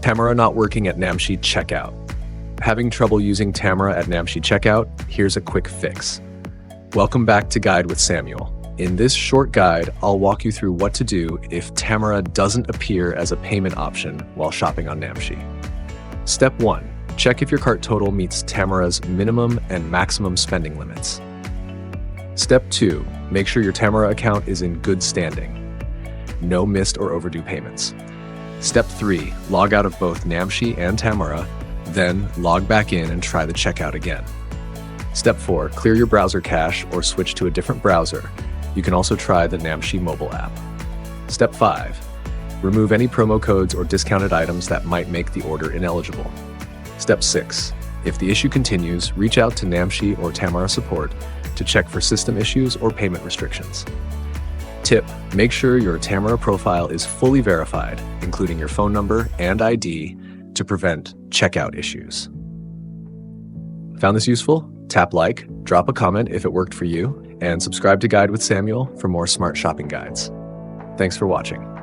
Tamara not working at Namshi checkout. Having trouble using Tamara at Namshi checkout? Here's a quick fix. Welcome back to Guide with Samuel. In this short guide, I'll walk you through what to do if Tamara doesn't appear as a payment option while shopping on Namshi. Step 1. Check if your cart total meets Tamara's minimum and maximum spending limits. Step 2. Make sure your Tamara account is in good standing. No missed or overdue payments. Step 3. Log out of both Namshi and Tamara, then log back in and try the checkout again. Step 4. Clear your browser cache or switch to a different browser. You can also try the Namshi mobile app. Step 5. Remove any promo codes or discounted items that might make the order ineligible. Step 6. If the issue continues, reach out to Namshi or Tamara support to check for system issues or payment restrictions. Tip: make sure your Tamara profile is fully verified, including your phone number and ID, to prevent checkout issues. Found this useful? Tap like, drop a comment if it worked for you, and subscribe to Guide with Samuel for more smart shopping guides. Thanks for watching.